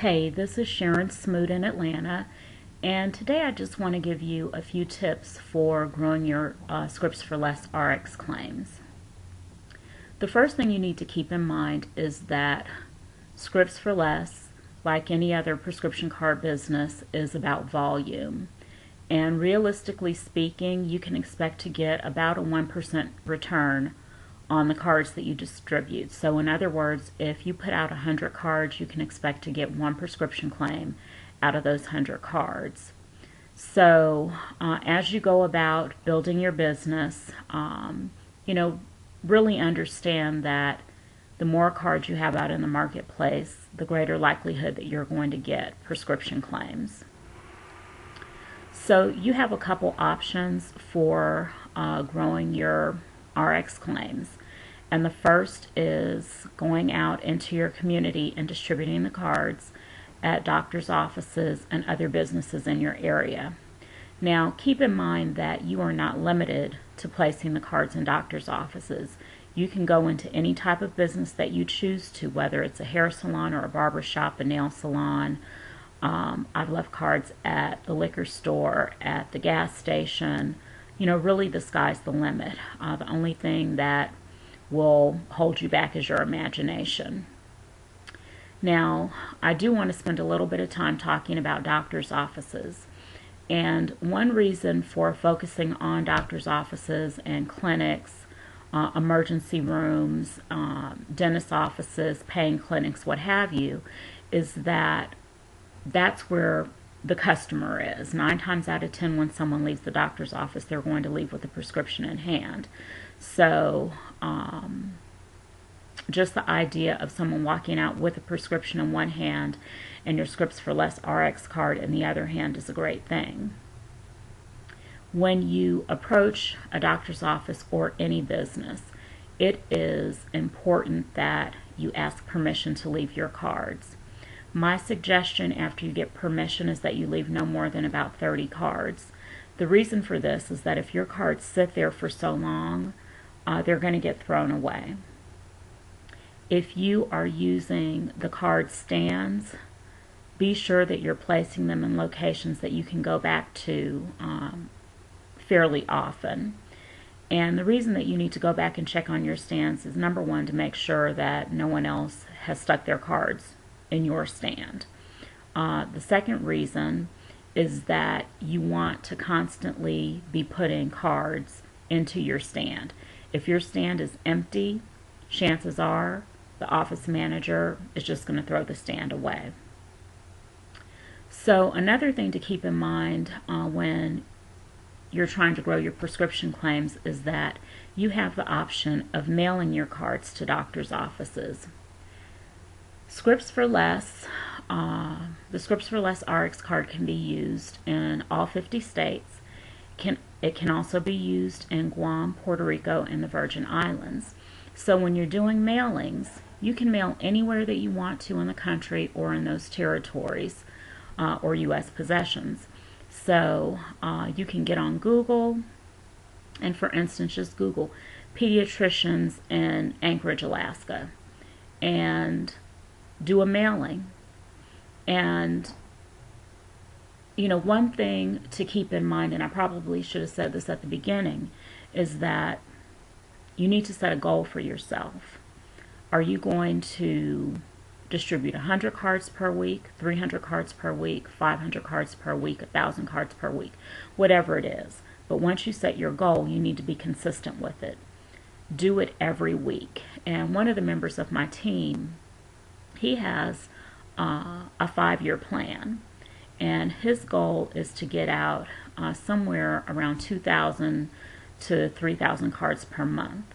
Hey, this is Sharon Smoot in Atlanta, and today I just want to give you a few tips for growing your Scrips4Less RX claims. The first thing you need to keep in mind is that Scrips4Less, like any other prescription card business, is about volume. And realistically speaking, you can expect to get about a 1% return on the cards that you distribute. So in other words, if you put out 100 cards, you can expect to get one prescription claim out of those 100 cards. So as you go about building your business, really understand that the more cards you have out in the marketplace, the greater likelihood that you're going to get prescription claims. So you have a couple options for growing your RX claims. And the first is going out into your community and distributing the cards at doctor's offices and other businesses in your area. Now, keep in mind that you are not limited to placing the cards in doctor's offices. You can go into any type of business that you choose to, whether it's a hair salon or a barber shop, a nail salon. I've left cards at the liquor store, at the gas station. Really the sky's the limit. The only thing that will hold you back is your imagination. Now, I do want to spend a little bit of time talking about doctor's offices. And one reason for focusing on doctor's offices and clinics, emergency rooms, dentist offices, pain clinics, what have you, is that that's where the customer is. 9 times out of 10 when someone leaves the doctor's office, they're going to leave with a prescription in hand. So just the idea of someone walking out with a prescription in one hand and your Scrips4Less RX card in the other hand is a great thing. When you approach a doctor's office or any business, it is important that you ask permission to leave your cards. My suggestion after you get permission is that you leave no more than about 30 cards. The reason for this is that if your cards sit there for so long, they're going to get thrown away. If you are using the card stands, be sure that you're placing them in locations that you can go back to fairly often. And the reason that you need to go back and check on your stands is, number one, to make sure that no one else has stuck their cards in your stand. The second reason is that you want to constantly be putting cards into your stand. If your stand is empty, chances are the office manager is just going to throw the stand away. So another thing to keep in mind when you're trying to grow your prescription claims is that you have the option of mailing your cards to doctor's offices. Scrips4Less, the Scrips4Less RX card can be used in all 50 states. It can also be used in Guam, Puerto Rico, and the Virgin Islands. So when you're doing mailings, you can mail anywhere that you want to in the country or in those territories or U.S. possessions. So you can get on Google, and for instance, just Google pediatricians in Anchorage, Alaska, and do a mailing. And one thing to keep in mind, and I probably should have said this at the beginning, is that you need to set a goal for yourself. Are you going to distribute 100 cards per week, 300 cards per week, 500 cards per week, 1,000 cards per week, whatever it is? But once you set your goal, you need to be consistent with it. Do it every week. And one of the members of my team, he has a 5-year plan. And his goal is to get out somewhere around 2,000 to 3,000 cards per month.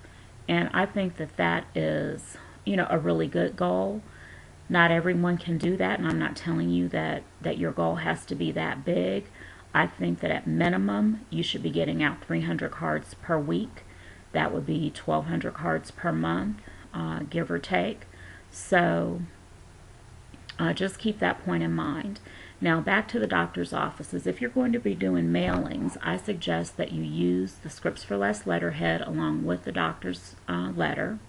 And I think that that is, a really good goal. Not everyone can do that, and I'm not telling you that your goal has to be that big. I think that at minimum, you should be getting out 300 cards per week. That would be 1,200 cards per month, give or take. So just keep that point in mind. Now back to the doctor's offices. If you're going to be doing mailings, I suggest that you use the Scrips4Less letterhead along with the doctor's letter,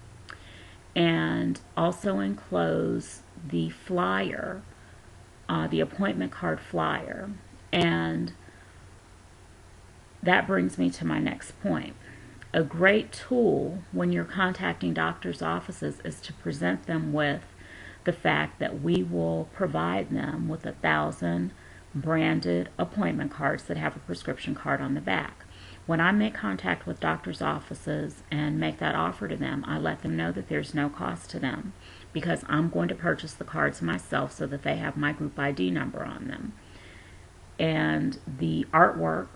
and also enclose the flyer the appointment card flyer. And that brings me to my next point. A great tool when you're contacting doctors' offices is to present them with the fact that we will provide them with 1,000 branded appointment cards that have a prescription card on the back. When I make contact with doctors' offices and make that offer to them, I let them know that there's no cost to them because I'm going to purchase the cards myself so that they have my group ID number on them. And the artwork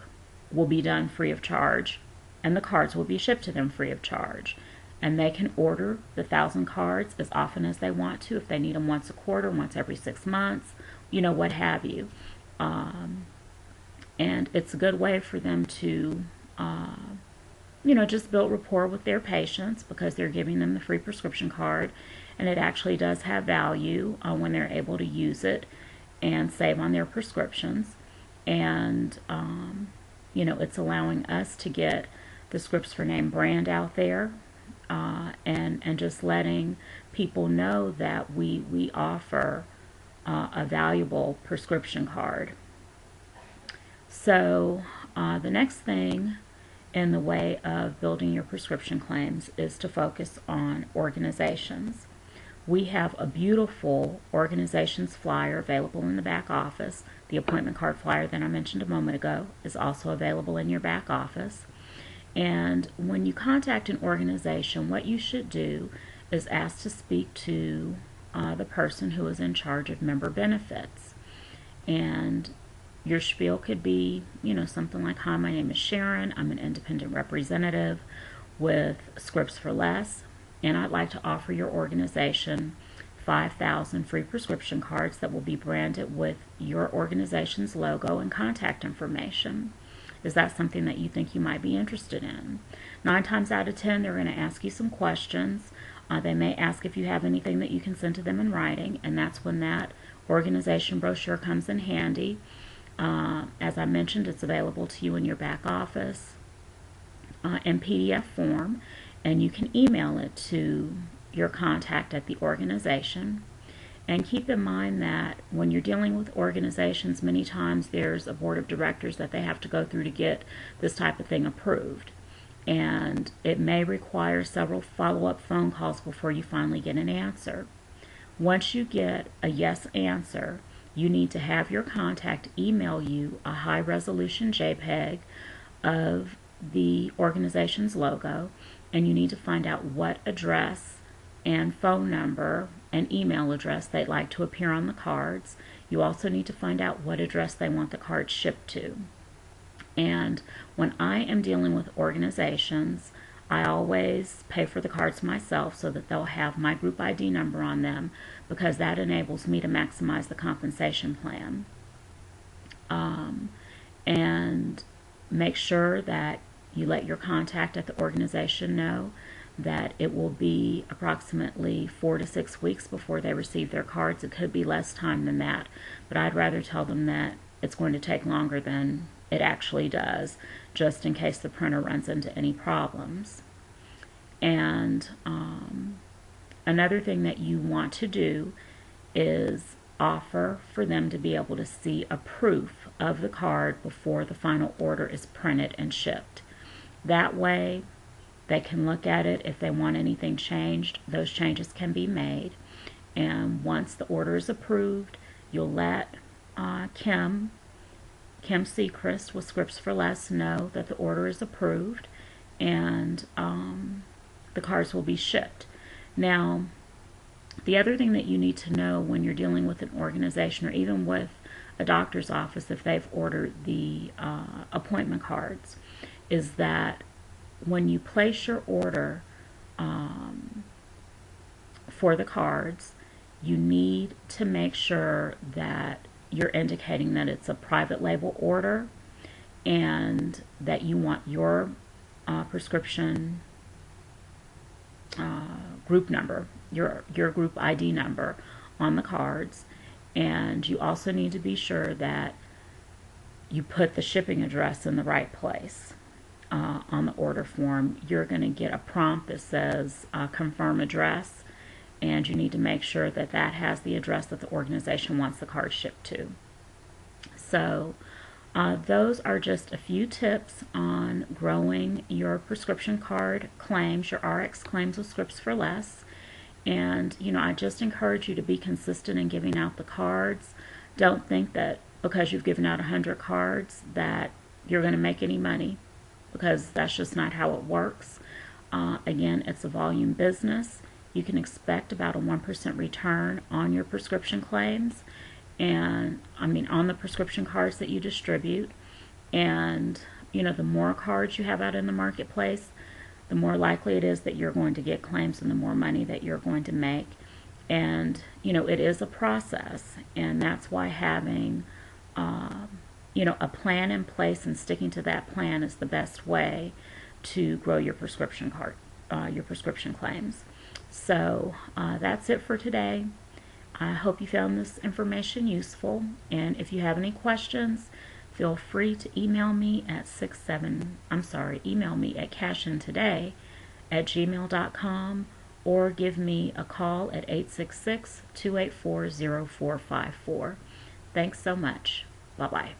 will be done free of charge, and the cards will be shipped to them free of charge. And they can order the 1,000 cards as often as they want to, if they need them once a quarter, once every 6 months, what have you. And it's a good way for them to, just build rapport with their patients because they're giving them the free prescription card, and it actually does have value when they're able to use it and save on their prescriptions. And, it's allowing us to get the Scripts for Name brand out there. And just letting people know that we offer a valuable prescription card. So the next thing in the way of building your prescription claims is to focus on organizations. We have a beautiful organizations flyer available in the back office. The appointment card flyer that I mentioned a moment ago is also available in your back office. And when you contact an organization, what you should do is ask to speak to the person who is in charge of member benefits. And your spiel could be, something like, "Hi, my name is Sharon. I'm an independent representative with Scrips4Less, and I'd like to offer your organization 5,000 free prescription cards that will be branded with your organization's logo and contact information. Is that something that you think you might be interested in?" 9 times out of 10, they're going to ask you some questions. They may ask if you have anything that you can send to them in writing, and that's when that organization brochure comes in handy. As I mentioned, it's available to you in your back office in PDF form, and you can email it to your contact at the organization. And keep in mind that when you're dealing with organizations, many times there's a board of directors that they have to go through to get this type of thing approved. And it may require several follow-up phone calls before you finally get an answer. Once you get a yes answer, you need to have your contact email you a high-resolution JPEG of the organization's logo, and you need to find out what address and phone number and email address they'd like to appear on the cards. You also need to find out what address they want the cards shipped to. And when I am dealing with organizations, I always pay for the cards myself so that they'll have my group ID number on them, because that enables me to maximize the compensation plan. And make sure that you let your contact at the organization know that it will be approximately 4 to 6 weeks before they receive their cards. It could be less time than that, but I'd rather tell them that it's going to take longer than it actually does, just in case the printer runs into any problems. And another thing that you want to do is offer for them to be able to see a proof of the card before the final order is printed and shipped. That way they can look at it. If they want anything changed, those changes can be made. And once the order is approved, you'll let Kim Seacrest with Scrips4Less know that the order is approved, and the cards will be shipped. Now, the other thing that you need to know when you're dealing with an organization or even with a doctor's office, if they've ordered the appointment cards, is that when you place your order for the cards, you need to make sure that you're indicating that it's a private label order and that you want your prescription group number, your group ID number on the cards. And you also need to be sure that you put the shipping address in the right place. On the order form, you're going to get a prompt that says confirm address, and you need to make sure that that has the address that the organization wants the card shipped to. So those are just a few tips on growing your prescription card claims, your RX claims with Scrips4Less. And, I just encourage you to be consistent in giving out the cards. Don't think that because you've given out 100 cards that you're going to make any money, because that's just not how it works. Again, it's a volume business. You can expect about a 1% return on your prescription claims, and on the prescription cards that you distribute. And the more cards you have out in the marketplace, the more likely it is that you're going to get claims and the more money that you're going to make. And it is a process, and that's why having a plan in place and sticking to that plan is the best way to grow your prescription claims. So that's it for today. I hope you found this information useful, and if you have any questions, feel free to email me at cashintoday@gmail.com, or give me a call at 866-284-0454. Thanks so much. Bye-bye.